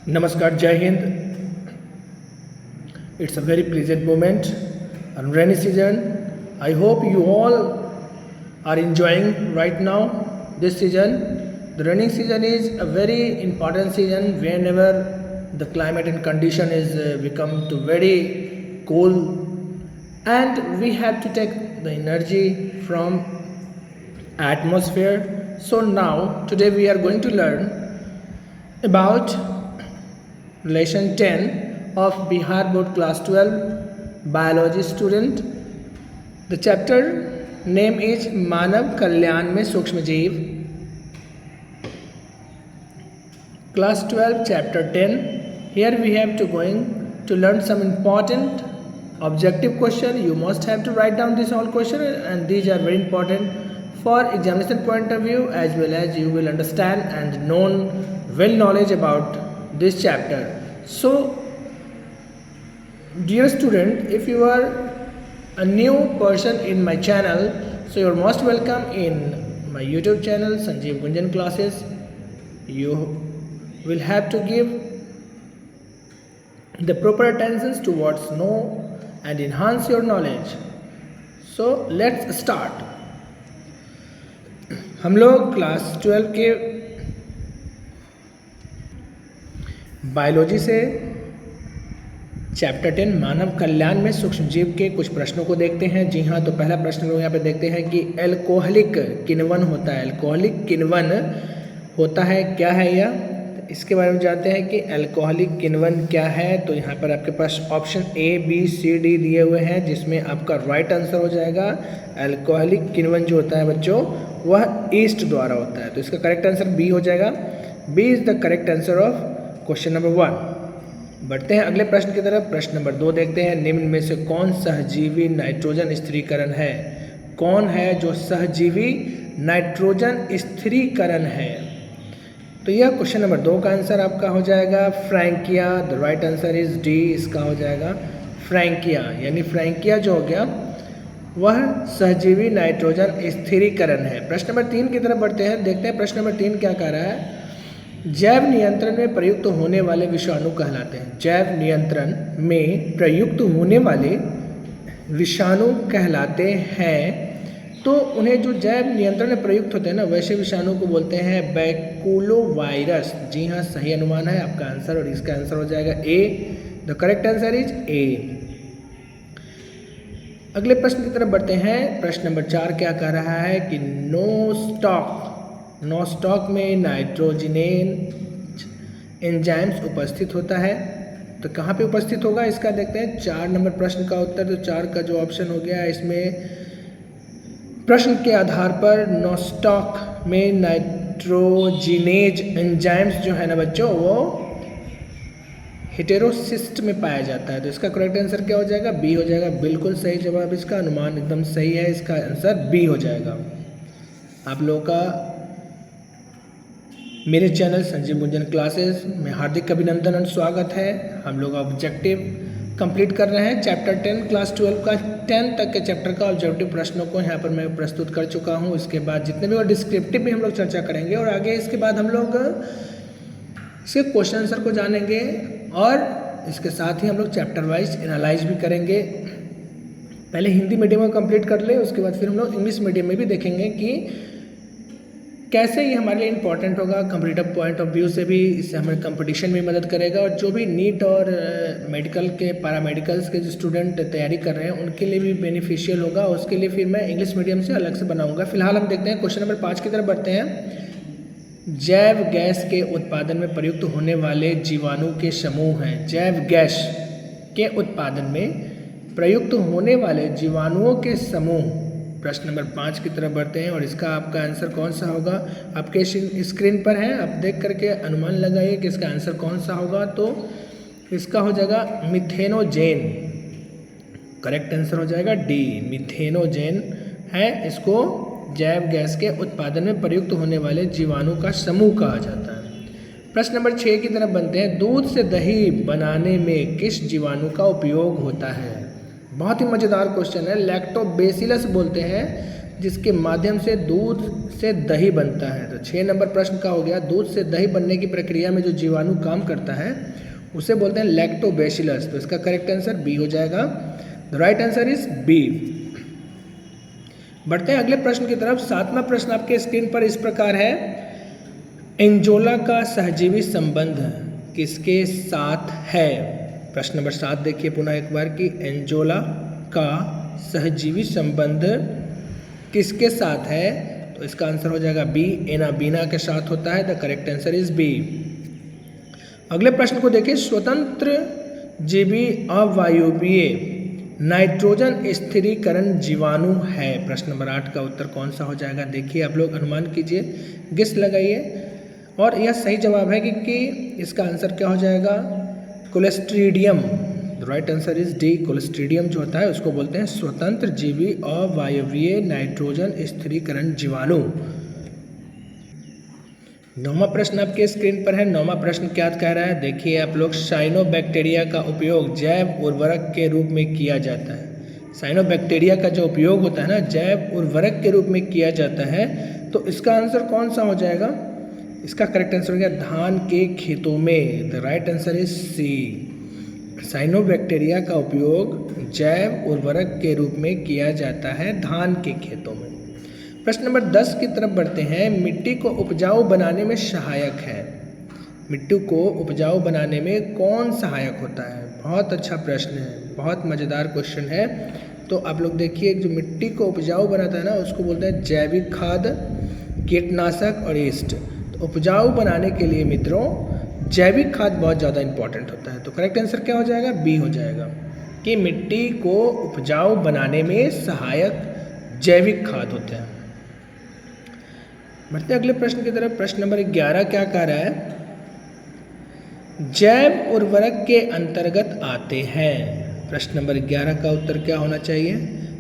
Namaskar, Jai Hind. It's a very pleasant moment on rainy season. I hope you all are enjoying right now this season. The rainy season is a very important season whenever the climate and condition is become to very cold, and we have to take the energy from atmosphere. So now today we are going to learn about Lesson 10 of Bihar Board Class 12 Biology student. The chapter name is मानव कल्याण में सूक्ष्म जीव. Class 12 chapter 10. Here we have to going to learn some important objective question. You must have to write down this all question, and these are very important for examination point of view, as well as you will understand and known well knowledge about this chapter. So dear student, if you are a new person in my channel, so you are most welcome in my YouTube channel Sanjeev Gunjan Classes. You will have to give the proper attention towards know and enhance your knowledge. So let's start. हम लोग class 12 के biology से chapter 10 मानव कल्याण में सूक्ष्म जीव के कुछ प्रश्नों को देखते हैं. जी हाँ, तो पहला प्रश्न लोग यहाँ पे देखते हैं कि एल्कोहलिक किण्वन होता है. एल्कोहलिक किण्वन होता है, क्या है यह? तो इसके बारे में जानते हैं कि एल्कोहलिक किण्वन क्या है. तो यहाँ पर आपके पास option A, B, C, D दिए हुए हैं, जिसमें आपका राइट आंसर हो जाएगा एल्कोहलिक किण्वन जो होता है बच्चों, वह ईस्ट द्वारा होता है. तो इसका करेक्ट आंसर B हो जाएगा. B is the correct answer of question number 1. बढ़ते हैं अगले प्रश्न की तरफ. प्रश्न नंबर 2 देखते हैं. निम्न में से कौन सहजीवी नाइट्रोजन स्थिरीकरण है? कौन है जो सहजीवी नाइट्रोजन स्थिरीकरण है? तो यह क्वेश्चन नंबर 2 का आंसर आपका हो जाएगा Frankia. The right answer is D. इसका हो जाएगा फ्रैंकिया. यानी फ्रैंकिया जो हो गया वह सहजीवी नाइट्रोजन स्थिरीकरण है. प्रश्न नंबर 3 की तरफ बढ़ते हैं. देखते हैं प्रश्न नंबर 3 क्या कह रहा है. जैव नियंत्रण में प्रयुक्त होने वाले विषाणु कहलाते हैं. जैव नियंत्रण में प्रयुक्त होने वाले विषाणु कहलाते हैं. तो उन्हें जो जैव नियंत्रण में प्रयुक्त होते हैं ना, वैसे विषाणु को बोलते हैं बैकुलोवायरस. जी हाँ, सही अनुमान है आपका आंसर, और इसका आंसर हो जाएगा a. The correct answer is a. अगले प्रश्न की तरफ बढ़ते हैं. प्रश्न नंबर 4 क्या कह रहा है कि नो स्टॉक में नाइट्रोजिनेन एंजाइम्स उपस्थित होता है. तो कहाँ पे उपस्थित होगा इसका देखते हैं. 4 नंबर प्रश्न का उत्तर. तो 4 का जो ऑप्शन हो गया, इसमें प्रश्न के आधार पर नो स्टॉक में नाइट्रोजिनेज एंजाइम्स जो है ना बच्चों, वो हेटेरोसिस्ट में पाया जाता है. तो इसका करेक्ट आंसर क्या हो जाएगा? बी हो जाएगा. बिल्कुल सही जवाब. इसका अनुमान एकदम सही है. इसका आंसर बी हो जाएगा. आप लोगों का मेरे चैनल संजीव गुंजन क्लासेस में हार्दिक अभिनंदन और स्वागत है. हम लोग ऑब्जेक्टिव कंप्लीट कर रहे हैं. चैप्टर 10 क्लास 12 का 10 तक के चैप्टर का ऑब्जेक्टिव प्रश्नों को यहाँ पर मैं प्रस्तुत कर चुका हूँ. इसके बाद जितने भी और डिस्क्रिप्टिव भी हम लोग चर्चा करेंगे, और आगे इसके बाद हम लोग इसके क्वेश्चन आंसर को जानेंगे, और इसके साथ ही हम लोग चैप्टर वाइज एनालाइज भी करेंगे. पहले हिंदी मीडियम में कंप्लीट कर ले, उसके बाद फिर हम लोग इंग्लिश मीडियम में भी देखेंगे कि कैसे ये हमारे लिए इंपॉर्टेंट होगा. कंपटीटिव पॉइंट ऑफ व्यू से भी इससे हमें कंपटीशन में मदद करेगा, और जो भी नीट और मेडिकल के पैरामेडिकल्स के जो स्टूडेंट तैयारी कर रहे हैं उनके लिए भी बेनिफिशियल होगा. उसके लिए फिर मैं इंग्लिश मीडियम से अलग से बनाऊंगा. फिलहाल हम देखते हैं क्वेश्चन नंबर 5 की तरफ बढ़ते हैं. जैव गैस के उत्पादन में प्रयुक्त होने वाले जीवाणु के समूह हैं. जैव गैस के उत्पादन में प्रयुक्त होने वाले जीवाणुओं के समूह. प्रश्न नंबर 5 की तरफ बढ़ते हैं, और इसका आपका आंसर कौन सा होगा आपके स्क्रीन पर है. आप देख करके अनुमान लगाइए कि इसका आंसर कौन सा होगा. तो इसका हो जाएगा मिथेनोजेन. करेक्ट आंसर हो जाएगा डी. मिथेनोजेन है. इसको जैव गैस के उत्पादन में प्रयुक्त होने वाले जीवाणु का समूह कहा जाता है. प्रश्न नंबर 6 की तरफ बनते हैं. दूध से दही बनाने में किस जीवाणु का उपयोग होता है? बहुत ही मज़ेदार क्वेश्चन है. लैक्टोबैसिलस बोलते हैं जिसके माध्यम से दूध से दही बनता है। तो 6 नंबर प्रश्न का हो गया, दूध से दही बनने की प्रक्रिया में जो जीवाणु काम करता है उसे बोलते हैं लैक्टोबैसिलस। तो इसका करेक्ट आंसर बी हो जाएगा। The right answer is b. बढ़ते हैं अगले प्रश्न की तरफ। 7वां प्रश्न आपके स्क्रीन पर इस प्रकार है, एंजोला का सहजीवी संबंध किसके साथ है? प्रश्न नंबर 7 देखिए पुनः एक बार कि एंजोला का सहजीवी संबंध किसके साथ है? तो इसका आंसर हो जाएगा बी, एनाबीना के साथ होता है। The correct answer is b. अगले प्रश्न को देखिए, स्वतंत्र जीवी अवायवीय नाइट्रोजन स्थिरीकरण जीवाणु है। प्रश्न नंबर 8 का उत्तर कौन सा हो जाएगा? देखिए आप लोग अनुमान कीजिए, गेस लगाइए, और यह सही जवाब है कि इसका आंसर क्या हो जाएगा? Clostridium. Right answer is d. Clostridium जो होता है उसको बोलते हैं स्वतंत्र जीवी अवायवीय नाइट्रोजन स्थिरीकरण जीवाणु। 9वां प्रश्न आपके स्क्रीन पर है। 9वां प्रश्न क्या कह रहा है? देखिए आप लोग, साइनोबैक्टीरिया का उपयोग जैव उर्वरक के रूप में किया जाता है। साइनोबैक्टीरिया का जो उपयोग होता है ना, जैव उर्वरक के रूप में किया जाता है। तो इसका आंसर कौन सा हो जाएगा? इसका करेक्ट आंसर हो गया धान के खेतों में। The right answer is c. Cyanobacteria का उपयोग जैव उर्वरक के रूप में किया जाता है धान के खेतों में। प्रश्न नंबर 10 की तरफ बढ़ते हैं। मिट्टी को उपजाऊ बनाने में सहायक है। मिट्टी को उपजाऊ बनाने में कौन सहायक होता है? बहुत अच्छा प्रश्न है, बहुत मज़ेदार क्वेश्चन है। तो आप लोग देखिए, जो मिट्टी को उपजाऊ बनाता है ना उसको बोलते हैं जैविक खाद, कीटनाशक और ईस्ट। तो उपजाऊ बनाने के लिए मित्रों जैविक खाद बहुत ज़्यादा इंपॉर्टेंट होता है। तो करेक्ट आंसर क्या हो जाएगा? बी हो जाएगा कि मिट्टी को उपजाऊ बनाने में सहायक जैविक खाद होते हैं। बढ़ते अगले प्रश्न की तरफ। प्रश्न नंबर 11 क्या कह रहा है? जैव उर्वरक के अंतर्गत आते हैं। प्रश्न नंबर 11 का उत्तर क्या होना चाहिए?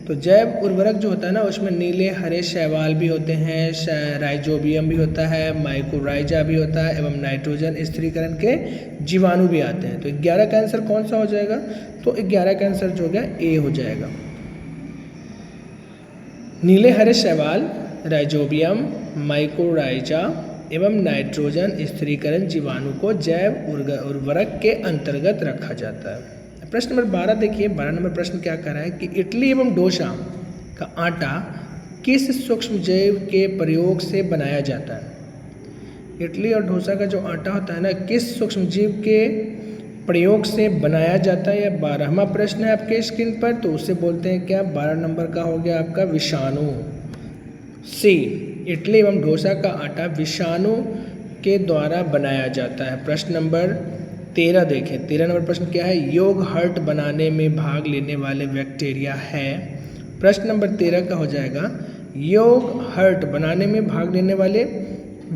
तो जैव उर्वरक जो होता है ना उसमें नीले हरे शैवाल भी होते हैं, राइजोबियम भी होता है, माइकोराइजा भी होता है एवं नाइट्रोजन स्थिरीकरण के जीवाणु भी आते हैं। तो 11 का आंसर कौन सा हो जाएगा? तो 11 का आंसर जो हो गया ए हो जाएगा। नीले हरे शैवाल, राइजोबियम, माइकोराइजा एवं नाइट्रोजन स्थिरीकरण जीवाणु को जैव उर्वरक के अंतर्गत रखा जाता है। प्रश्न नंबर 12 देखिए। 12 नंबर प्रश्न क्या कह रहा है कि इडली एवं डोसा का आटा किस सूक्ष्मजीव के प्रयोग से बनाया जाता है? इडली और डोसा का जो आटा होता है ना, किस सूक्ष्मजीव के प्रयोग से बनाया जाता है? यह 12वां प्रश्न है आपके स्क्रीन पर। तो उसे बोलते हैं क्या? 12 नंबर का हो गया आपका विषाणु। सी, इडली एवं डोसा का आटा विषाणु के द्वारा बनाया जाता है। प्रश्न नंबर 13 देखें। 13 नंबर प्रश्न क्या है? योगहर्ट बनाने में भाग लेने वाले बैक्टीरिया है। प्रश्न नंबर 13 का हो जाएगा योगहर्ट बनाने में भाग लेने वाले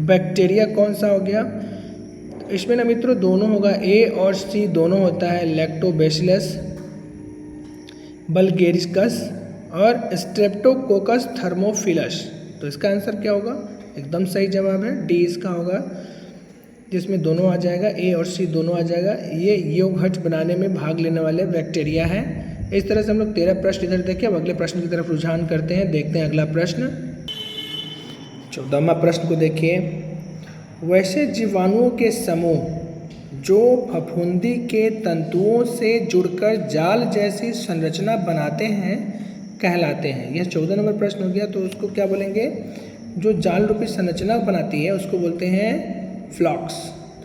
बैक्टीरिया कौन सा हो गया? तो इसमें ना मित्रों दोनों होगा, ए और सी दोनों होता है, लैक्टोबैसिलस बल्गेरिकस और स्ट्रेप्टोकोकस थर्मोफिलस। तो इसका आंसर क्या होगा? एकदम सही जवाब है डी इसका होगा, जिसमें दोनों आ जाएगा, ए और सी दोनों आ जाएगा। ये योगहर्ट बनाने में भाग लेने वाले बैक्टीरिया है। इस तरह से हम लोग 13 प्रश्न इधर देखें। अब अगले प्रश्न की तरफ रुझान करते हैं। देखते हैं अगला प्रश्न। 14वां प्रश्न को देखिए। वैसे जीवाणुओं के समूह जो फफूंदी के तंतुओं से जुड़कर जाल जैसी संरचना बनाते हैं कहलाते हैं। यह 14 नंबर प्रश्न हो गया। तो उसको क्या बोलेंगे? जो जाल रूपी संरचना बनाती है उसको बोलते हैं फ्लॉक्स।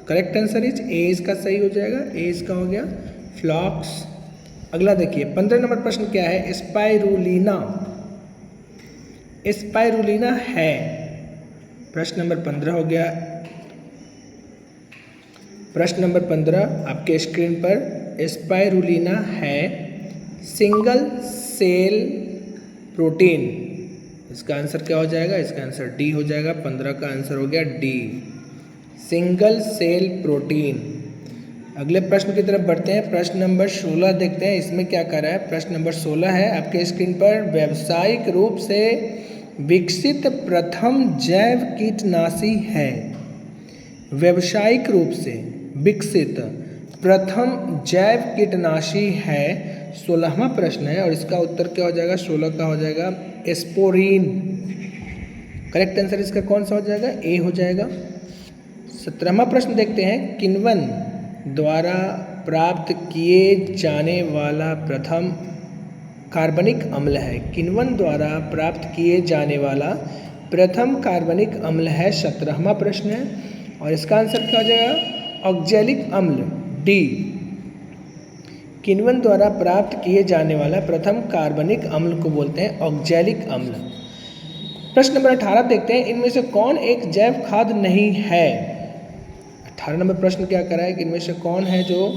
करेक्ट आंसर इज ए इसका सही हो जाएगा, ए इसका हो गया फ्लॉक्स। अगला देखिए 15 नंबर प्रश्न क्या है? स्पाइरुलिना। स्पाइरुलिना है। प्रश्न नंबर 15 हो गया। प्रश्न नंबर 15 आपके स्क्रीन पर स्पाइरुलिना है सिंगल सेल प्रोटीन। इसका आंसर क्या हो जाएगा? इसका आंसर डी हो जाएगा। 15 का आंसर हो गया डी, सिंगल सेल प्रोटीन। अगले प्रश्न की तरफ बढ़ते हैं। प्रश्न नंबर 16 देखते हैं इसमें क्या कर रहा है। प्रश्न नंबर 16 है आपके स्क्रीन पर। व्यावसायिक रूप से विकसित प्रथम जैव कीटनाशी है। व्यावसायिक रूप से विकसित प्रथम जैव कीटनाशी है। 16वां प्रश्न है और इसका उत्तर क्या हो जाएगा? 16 का हो जाएगा एस्पोरीन। करेक्ट आंसर इसका कौन सा हो जाएगा? ए हो जाएगा। 17वां प्रश्न देखते हैं, किण्वन द्वारा प्राप्त किए जाने वाला प्रथम कार्बनिक अम्ल है। किण्वन द्वारा प्राप्त किए जाने वाला प्रथम कार्बनिक अम्ल है। 17वां प्रश्न है और इसका आंसर क्या हो जाएगा? ऑक्जेलिक अम्ल, डी। किण्वन द्वारा प्राप्त किए जाने वाला प्रथम कार्बनिक अम्ल को बोलते हैं ऑक्जेलिक अम्ल। प्रश्न नंबर 18 देखते हैं, इनमें से कौन एक जैव खाद नहीं है? 18 नंबर प्रश्न क्या कर रहा है कि इनमें से कौन है जो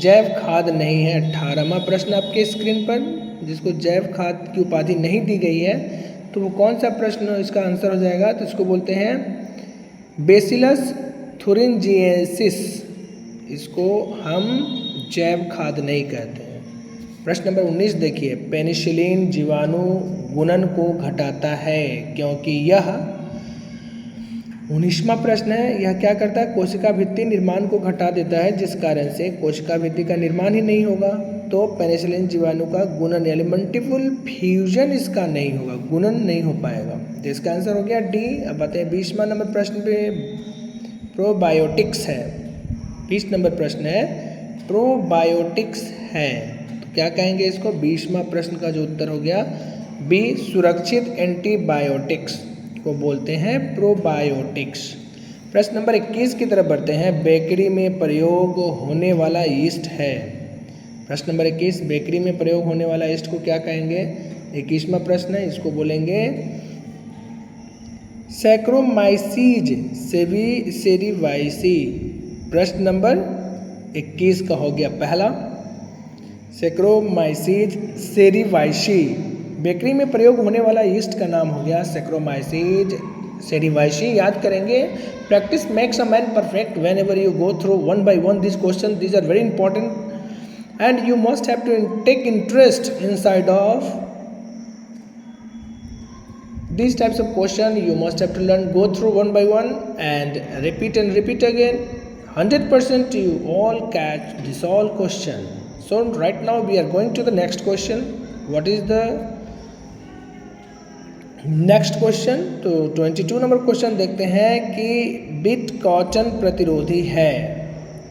जैव खाद नहीं है? 18वां प्रश्न आपके स्क्रीन पर, जिसको जैव खाद की उपाधि नहीं दी गई है, तो वो कौन सा प्रश्न इसका आंसर हो जाएगा? तो इसको बोलते हैं बेसिलस थुरिंजिएंसिस। इसको हम जैव खाद नहीं कहते हैं। प्रश्न नंबर 19 देखिए, पेनिसिलिन जीवाणु गुणन को घटाता है क्योंकि यह 19वां प्रश्न है, यह क्या करता है? कोशिका भित्ति निर्माण को घटा देता है, जिस कारण से कोशिका भित्ति का निर्माण ही नहीं होगा। तो पेनिसिलिन जीवाणु का गुणन यानी मल्टीपल फ्यूजन इसका नहीं होगा, गुणन नहीं हो पाएगा। तो इसका आंसर हो गया डी। अब बताइए 20वां नंबर प्रश्न पे प्रोबायोटिक्स है। 20 नंबर प्रश्न है प्रोबायोटिक्स है, तो क्या कहेंगे इसको? 20वां प्रश्न का जो उत्तर हो गया बी, सुरक्षित एंटीबायोटिक्स को बोलते हैं प्रोबायोटिक्स। प्रश्न नंबर 21 की तरफ बढ़ते हैं, बेकरी में प्रयोग होने वाला यीस्ट है। प्रश्न नंबर 21, बेकरी में प्रयोग होने वाला यीस्ट को क्या कहेंगे? 21वां प्रश्न है, इसको बोलेंगे सैक्रोमाइसीज सेरीवाइसी। प्रश्न नंबर 21 का हो गया पहला, सैक्रोमाइसीज सेरीवाइसी। बेकरी में प्रयोग होने वाला यीस्ट का नाम हो गया सैक्रोमाइसीज सेरीवाइसी। याद करेंगे, practice makes a man perfect. Whenever you go through one by one this question, these are very important and you must have to take interest inside of these types of question. You must have to learn, go through one by one and repeat again. 100% you all catch this all question. So right now we are going to the next question. What is the next question? तो 22 number question देखते हैं कि bit cotton प्रतिरोधी है।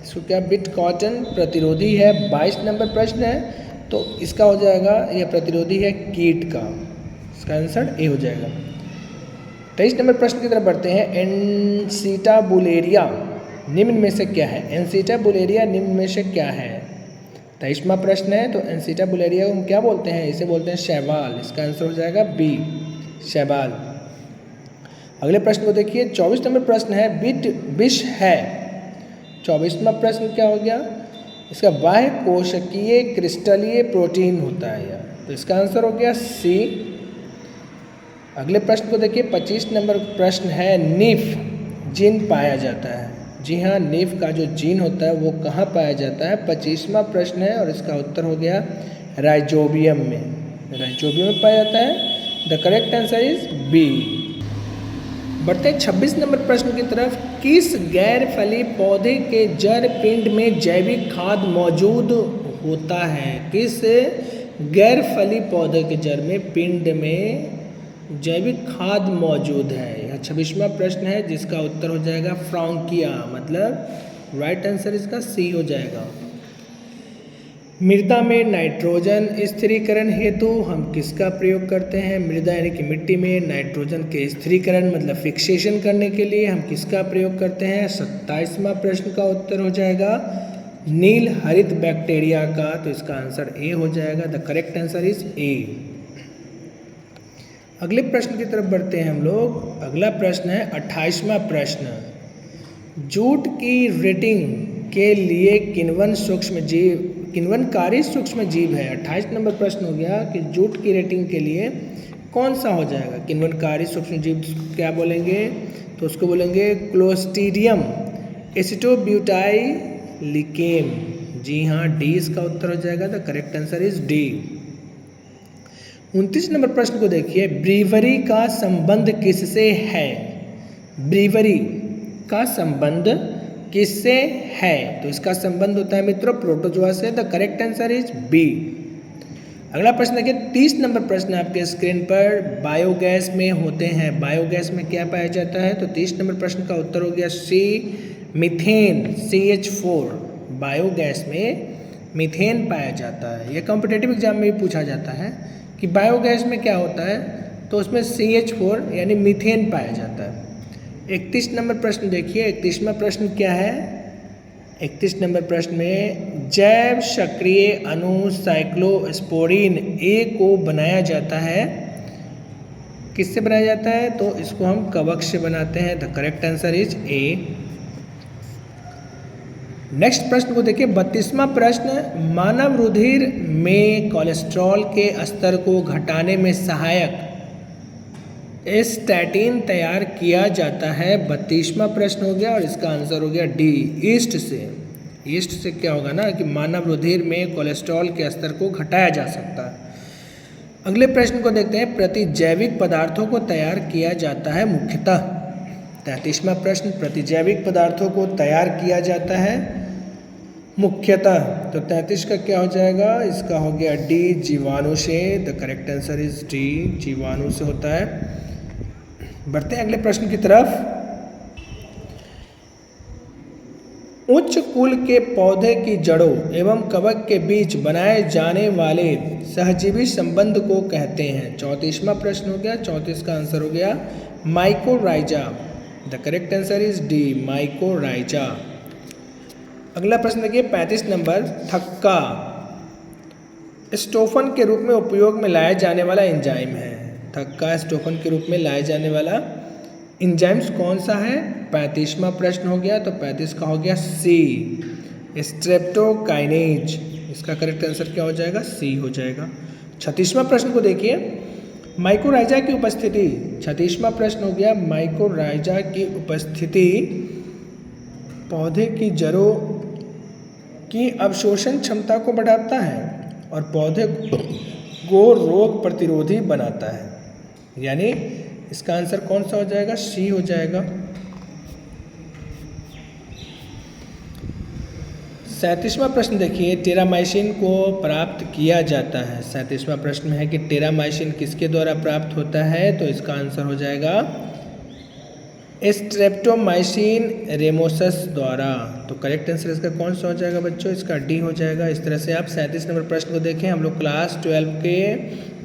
इसको क्या bit cotton प्रतिरोधी है? 22 नंबर प्रश्न है, तो इसका हो जाएगा, यह प्रतिरोधी है कीट का। इसका आंसर ए हो जाएगा। 23 नंबर प्रश्न की तरफ बढ़ते हैं, एनसीटाबुलेरिया निम्न में से क्या है? एनसीटाबुलेरिया निम्न में से क्या है? 23वां प्रश्न है, तो एनसीटाबुलेरिया को हम क्या बोलते हैं? इसे बोलते हैं शैवाल। इसका आंसर हो जाएगा बी, शैवाल। अगले प्रश्न को देखिए, 24 नंबर प्रश्न है, बिट विष है। 24वां प्रश्न क्या हो गया? इसका बाह्य कोशिकीय क्रिस्टलीय प्रोटीन होता है यार, तो इसका आंसर हो गया सी। अगले प्रश्न को देखिए, 25 नंबर प्रश्न है, नीफ जीन पाया जाता है। जी हाँ, नीफ का जो जीन होता है वो कहाँ पाया जाता है? 25वां प्रश्न है और इसका उत्तर हो गया राइजोबियम में। राइजोबियम में पाया जाता है। The correct answer is b. बढ़ते हैं 26 नंबर प्रश्न की तरफ, किस गैर फली पौधे के जड़ पिंड में जैविक खाद मौजूद होता है? किस गैर फली पौधे के जड़ में पिंड में जैविक खाद मौजूद है? यह 26वां प्रश्न है, जिसका उत्तर हो जाएगा फ्रांकिया, मतलब राइट आंसर इसका सी हो जाएगा। मृदा में नाइट्रोजन स्थिरीकरण हेतु हम किसका प्रयोग करते हैं? मृदा यानी कि मिट्टी में नाइट्रोजन के स्थिरीकरण मतलब फिक्सेशन करने के लिए हम किसका प्रयोग करते हैं? 27वां प्रश्न का उत्तर हो जाएगा नील हरित बैक्टीरिया का, तो इसका आंसर ए हो जाएगा। The correct answer is a. अगले प्रश्न की तरफ बढ़ते हैं हम लोग। अगला प्रश्न है 28वां प्रश्न, जूट की रेटिंग के लिए किण्वनकारी सूक्ष्म जीव है। 28 नंबर प्रश्न हो गया कि जूट की रेटिंग के लिए कौन सा हो जाएगा? किण्वनकारी सूक्ष्म जीव क्या बोलेंगे? तो उसको बोलेंगे क्लोस्ट्रीडियम एसिटोब्यूटाइलिकेम। जी हाँ, डी इसका उत्तर हो जाएगा। The correct answer is D. 29 number प्रश्न को देखिए, ब्रीवरी का संबंध किससे है? ब्रीवरी का संबंध किससे है? तो इसका संबंध होता है मित्रों प्रोटोजोआ से। The correct answer is b. अगला प्रश्न देखिए 30 नंबर प्रश्न आपके स्क्रीन पर, बायोगैस में होते हैं। बायोगैस में क्या पाया जाता है? तो 30 नंबर प्रश्न का उत्तर हो गया सी, मीथेन, CH4। बायोगैस में मीथेन पाया जाता है। यह कॉम्पिटिटिव एग्जाम में भी पूछा जाता है कि बायोगैस में क्या होता है, तो उसमें CH4 यानी मीथेन पाया जाता है। 31 नंबर प्रश्न देखिए, 31वां प्रश्न क्या है? 31 नंबर प्रश्न में जैव सक्रिय अणु साइक्लोस्पोरीन A को बनाया जाता है। किससे बनाया जाता है? तो इसको हम कवक से बनाते हैं। The correct answer is A। Next प्रश्न को देखिए 32वां प्रश्न, मानव रुधिर में कोलेस्ट्रॉल के स्तर को घटाने में सहायक स्टैटिन तैयार किया जाता है। 32वां प्रश्न हो गया और इसका आंसर हो गया डी, ईस्ट से। ईस्ट से क्या होगा ना कि मानव रुधिर में कोलेस्ट्रॉल के स्तर को घटाया जा सकता है। अगले प्रश्न को देखते हैं, प्रतिजैविक पदार्थों को तैयार किया जाता है मुख्यतः। 33वां प्रश्न, प्रतिजैविक पदार्थों को तैयार किया जाता है मुख्यतः। तो 33 का क्या हो जाएगा? इसका हो गया डी, जीवाणु से। The correct answer is D, जीवाणु से होता है। बढ़ते हैं अगले प्रश्न की तरफ। उच्च कुल के पौधे की जड़ों एवं कवक के बीच बनाए जाने वाले सहजीवी संबंध को कहते हैं। 34वां प्रश्न हो गया। 34 का आंसर हो गया mycorrhiza. The correct answer is D, mycorrhiza. अगला प्रश्न देखिए 35 नंबर, थक्का स्टोफन के रूप में उपयोग में लाया जाने वाला एंजाइम है। थक्का स्टोफन के रूप में लाया जाने वाला एंजाइम्स कौन सा है? 35वां प्रश्न हो गया। तो 35 का हो गया सी, स्ट्रेप्टोकाइनेज। इसका करेक्ट आंसर क्या हो जाएगा? सी हो जाएगा। 36वां प्रश्न को देखिए, माइकोराइजा की उपस्थिति। 36वां प्रश्न हो गया, माइकोराइजा की उपस्थिति पौधे की जड़ों की अवशोषण क्षमता को बढ़ाता है और पौधे को रोग प्रतिरोधी बनाता है। यानी इसका आंसर कौन सा हो जाएगा? सी हो जाएगा। 37वां प्रश्न देखिए, टेरामाइसिन को प्राप्त किया जाता है। 37वां प्रश्न है कि टेरामाइसिन किसके द्वारा प्राप्त होता है? तो इसका आंसर हो जाएगा स्ट्रेप्टोमाइसिन रेमोसस द्वारा। तो करेक्ट आंसर इसका कौन सा हो जाएगा बच्चों? इसका डी हो जाएगा। इस तरह से आप 37 नंबर प्रश्न को देखें। हम लोग क्लास 12 के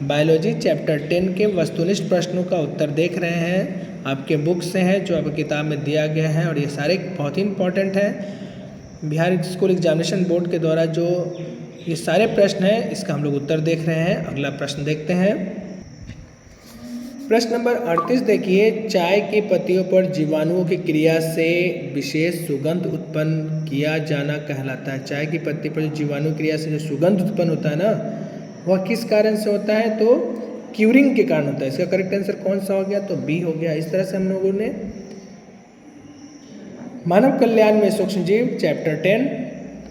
बायोलॉजी चैप्टर 10 के वस्तुनिष्ठ प्रश्नों का उत्तर देख रहे हैं। आपके बुक से हैं जो आपकी किताब में दिया गया है और ये सारे बहुत ही इंपॉर्टेंट है। बिहार स्कूल एग्जामिनेशन बोर्ड के द्वारा जो ये सारे प्रश्न हैं इसका हम लोग उत्तर देख रहे हैं। अगला प्रश्न देखते हैं। प्रश्न नंबर 38 देखिए, चाय की पत्तियों पर जीवाणुओं की क्रिया से विशेष सुगंध उत्पन्न किया जाना कहलाता है। चाय की पत्ती पर जीवाणु क्रिया से जो सुगंध उत्पन्न होता है ना, वह किस कारण से होता है? तो क्यूरिंग के कारण होता है। इसका करेक्ट आंसर कौन सा हो गया? तो बी हो गया। इस तरह से हम लोगों ने मानव कल्याण में सूक्ष्मजीव चैप्टर 10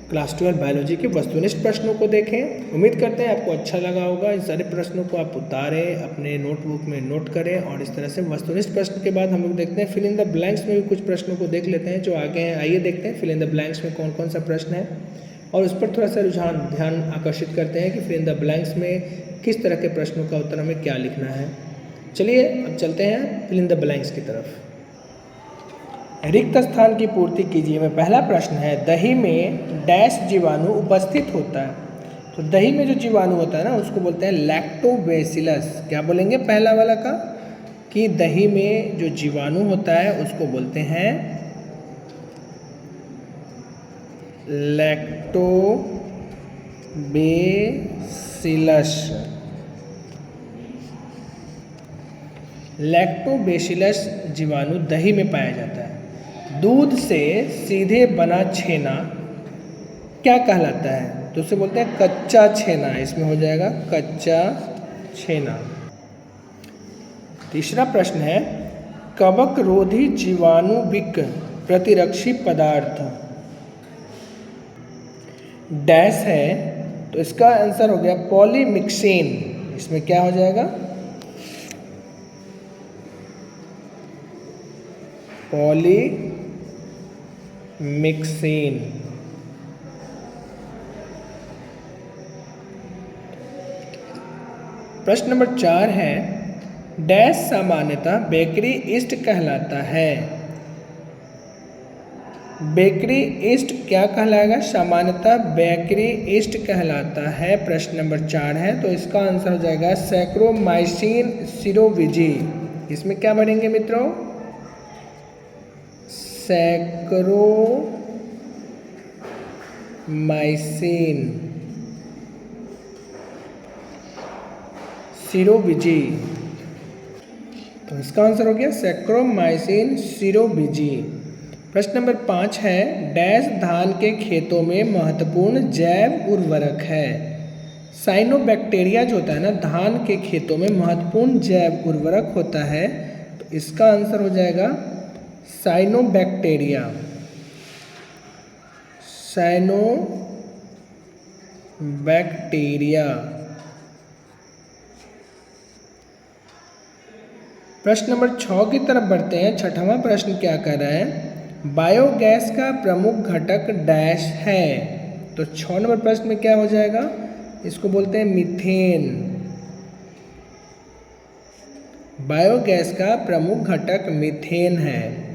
क्लास 12 बायोलॉजी के वस्तुनिष्ठ प्रश्नों को देखें। उम्मीद करते हैं आपको अच्छा लगा होगा। इन सारे प्रश्नों को आप उतारें, अपने नोटबुक में नोट करें और इस तरह से वस्तुनिष्ठ प्रश्न के बाद हम लोग देखते हैं फिल इन द ब्लैंक्स में भी कुछ प्रश्नों को देख लेते हैं जो आगे हैं। आइए देखते हैं फिल इन द ब्लैंक्स में कौन कौन सा प्रश्न है और उस पर थोड़ा सा रुझान ध्यान आकर्षित करते हैं कि फिल इन द ब्लैंक्स में किस तरह के प्रश्नों का उत्तर हमें क्या लिखना है। चलिए अब चलते हैं फिल इन द ब्लैंक्स की तरफ। रिक्त स्थान की पूर्ति कीजिए में पहला प्रश्न है, दही में डैश जीवाणु उपस्थित होता है। तो दही में जो जीवाणु होता है ना उसको बोलते हैं लैक्टोबैसिलस। क्या बोलेंगे पहला वाला का? कि दही में जो जीवाणु होता है उसको बोलते हैं लैक्टोबैसिलस। लैक्टोबैसिलस जीवाणु दही में पाया जाता है। दूध से सीधे बना छेना क्या कहलाता है? तो उसे बोलते हैं कच्चा छेना। इसमें हो जाएगा कच्चा छेना। तीसरा प्रश्न है, कवक रोधी जीवाणुविक प्रतिरक्षी पदार्थ डैश है। तो इसका आंसर हो गया पॉलीमिक्सेन। इसमें क्या हो जाएगा? पॉलीमिक्सेन। प्रश्न नंबर 4 है, डैश सामान्यतः बेकरी ईस्ट कहलाता है। बेकरी ईस्ट क्या कहलाएगा? सामान्यतः बेकरी ईस्ट कहलाता है। प्रश्न नंबर 4 है, तो इसका आंसर हो जाएगा सैक्रोमाइसिन सीरोविजी। इसमें क्या बढ़ेंगे मित्रों? सैक्रोमाइसिन सीरोविजी। तो इसका आंसर हो गया सैक्रोमाइसिन सीरोविजी। प्रश्न नंबर 5 है, डैश धान के खेतों में महत्वपूर्ण जैव उर्वरक है। साइनोबैक्टीरिया जो होता है ना, धान के खेतों में महत्वपूर्ण जैव उर्वरक होता है। तो इसका आंसर हो जाएगा साइनोबैक्टीरिया। साइनोबैक्टीरिया। प्रश्न नंबर 6 की तरफ बढ़ते हैं। 6वां प्रश्न क्या कर रहा है? बायोगैस का प्रमुख घटक डैश है। तो 6 नंबर प्रश्न में क्या हो जाएगा? इसको बोलते हैं मीथेन। बायोगैस का प्रमुख घटक मीथेन है।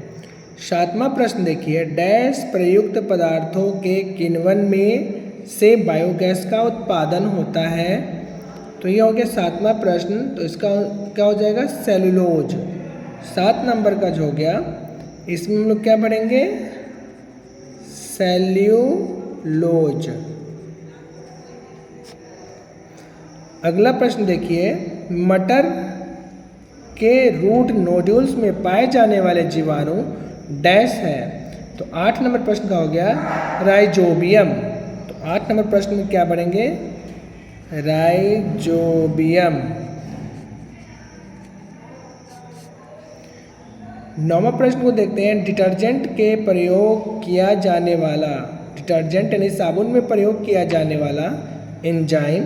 7वां प्रश्न देखिए, डैश प्रयुक्त पदार्थों के किण्वन में से बायोगैस का उत्पादन होता है। तो ये हो गया 7वां प्रश्न। तो इसका क्या हो जाएगा? सेलुलोज। 7 नंबर का जो हो गया, इसमें हम लोग क्या पढ़ेंगे? सेल्यूलोज। अगला प्रश्न देखिए, मटर के रूट नोड्यूल्स में पाए जाने वाले जीवाणु डैश है। तो 8 नंबर प्रश्न का हो गया राइजोबियम। तो 8 नंबर प्रश्न में क्या पढ़ेंगे? राइजोबियम। 9वां प्रश्न को देखते हैं, डिटर्जेंट के प्रयोग किया जाने वाला, डिटर्जेंट यानी साबुन में प्रयोग किया जाने वाला एंजाइम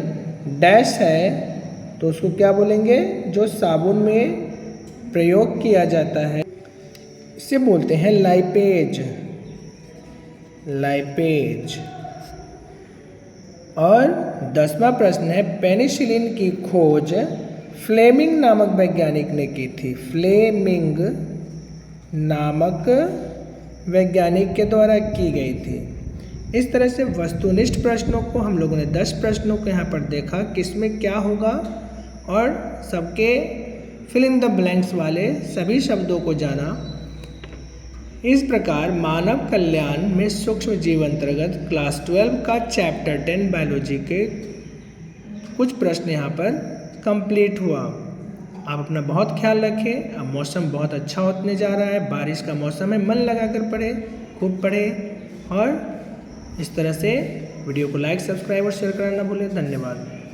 डैश है। तो उसको क्या बोलेंगे? जो साबुन में प्रयोग किया जाता है, इसे बोलते हैं लाइपेज। लाइपेज। और 10वां प्रश्न है, पेनिसिलिन की खोज फ्लेमिंग नामक वैज्ञानिक ने की थी। फ्लेमिंग नामक वैज्ञानिक के द्वारा की गई थी। इस तरह से वस्तुनिष्ठ प्रश्नों को हम लोगों ने 10 प्रश्नों को यहाँ पर देखा, किसमें क्या होगा, और सबके फिल इन द ब्लैंक्स वाले सभी शब्दों को जाना। इस प्रकार मानव कल्याण में सूक्ष्म जीव अंतर्गत क्लास 12 का चैप्टर 10 बायोलॉजी के कुछ प्रश्न यहाँ पर कंप्लीट हुआ। आप अपना बहुत ख्याल रखें। अब मौसम बहुत अच्छा होने जा रहा है, बारिश का मौसम है, मन लगाकर पढ़े, खूब पढ़े। और इस तरह से वीडियो को लाइक, सब्सक्राइब और शेयर करना ना भूलें। धन्यवाद।